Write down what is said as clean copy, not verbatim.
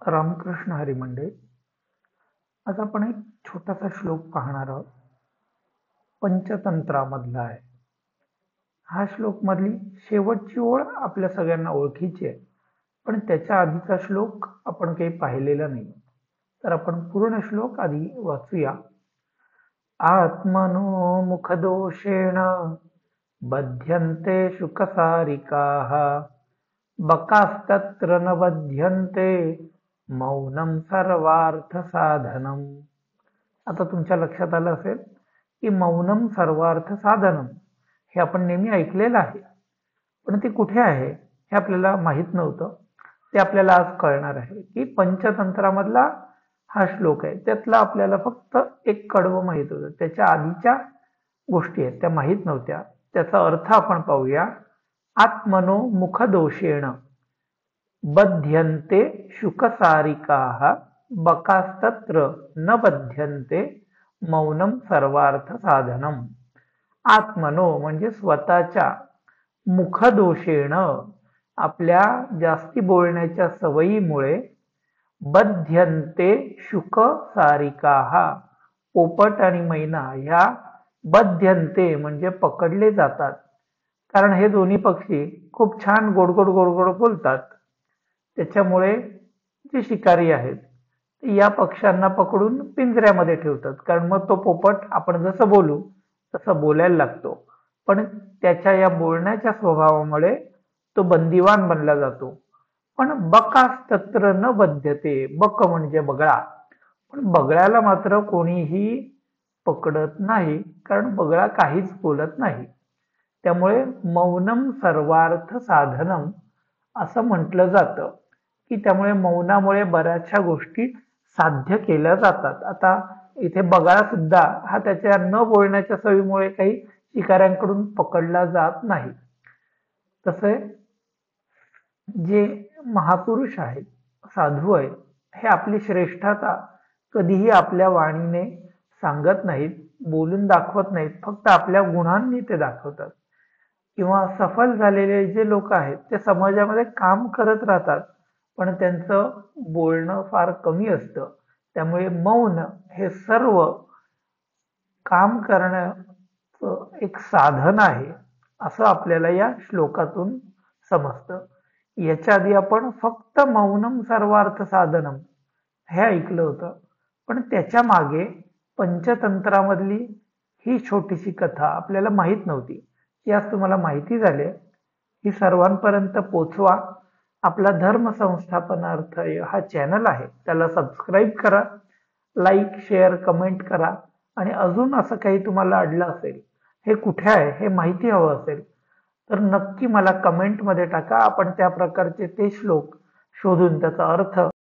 रामकृष्ण हरी मंडळी. आज आपण एक छोटासा श्लोक पाहणार आहोत. पंचतंत्रामधला आहे हा श्लोक. मधली शेवटची ओळ आपल्या सगळ्यांना ओळखीची आहे, पण त्याच्या आधीचा श्लोक आपण काही पाहिलेला नाही. तर आपण पूर्ण श्लोक आधी वाचूया. आत्मनो मुखदोषेण बध्यन्ते शुकसारिकाः बकास्तत्र न बध्यन्ते मौनम सर्वार्थ साधनम. आता तुमच्या लक्षात आलं असेल की मौनम सर्वार्थ साधनम हे आपण नेहमी ऐकलेलं आहे, पण ते कुठे आहे हे आपल्याला माहित नव्हतं. ते आपल्याला आज कळणार आहे की पंचतंत्रामधला हा श्लोक आहे. त्यातला आपल्याला फक्त एक कडवं माहित होतं, त्याच्या आधीच्या गोष्टी आहेत त्या माहित नव्हत्या. त्याचा अर्थ आपण पाहूया. आत्मनो मुखदोषेण बध्यन्ते शुकसारिकाः बकास्तत्र न बध्यन्ते मौनम सर्वार्थ साधनम. आत्मनो म्हणजे स्वतःच्या, मुखदोषेण आपल्या जास्ती बोलण्याच्या सवयीमुळे, बध्यन्ते शुकसारिकाः पोपट आणि मैना ह्या बध्यन्ते म्हणजे पकडले जातात. कारण हे दोन्ही पक्षी खूप छान गोडगोड गोडगोड बोलतात. त्याच्यामुळे जे शिकारी आहेत ते या पक्ष्यांना पकडून पिंजऱ्यामध्ये ठेवतात, कारण मग तो पोपट आपण जसं बोलू तसं बोलायला लागतो. पण त्याच्या या बोलण्याच्या स्वभावामुळे तो बंदिवान बनला जातो. पण बकास्तत्र न बध्यते, बक म्हणजे बगळा, पण बगळ्याला मात्र कोणीही पकडत नाही, कारण बगळा काहीच बोलत नाही. त्यामुळे मौनम सर्वार्थ साधनम असं म्हटलं जातं की त्यामुळे मौनामुळे बऱ्याचशा गोष्टी साध्य केल्या जातात. आता इथे बगळा सुद्धा हा त्याच्या न बोलण्याच्या सवयीमुळे काही शिकाऱ्यांकडून पकडला जात नाही. तसे जे महापुरुष आहेत, साधू आहेत, हे आपली श्रेष्ठता कधीही आपल्या वाणीने सांगत नाहीत, बोलून दाखवत नाहीत, फक्त आपल्या गुणांनी ते दाखवतात. किंवा सफल झालेले जे लोक आहेत ते समाजामध्ये काम करत राहतात, पण त्यांचं बोलणं फार कमी असतं. त्यामुळे मौन हे सर्व काम करण्याचं एक साधन आहे असं आपल्याला या श्लोकातून समजतं. याच्या आधी आपण फक्त मौनम सर्वार्थ साधनम हे ऐकलं होतं, पण त्याच्या मागे पंचतंत्रामधली ही छोटीशी कथा आपल्याला माहित नव्हती. ती आज तुम्हाला माहिती झाली. ही सर्वांपर्यंत पोचवा. आपला धर्म संस्थापनार्थ हा चॅनल आहे, त्याला सबस्क्राईब करा, लाईक शेअर कमेंट करा. आणि अजून असं काही तुम्हाला अडलं असेल, हे कुठे आहे हे माहिती हवं असेल, तर नक्की मला कमेंटमध्ये टाका. आपण त्या प्रकारचे ते श्लोक शोधून त्याचा अर्थ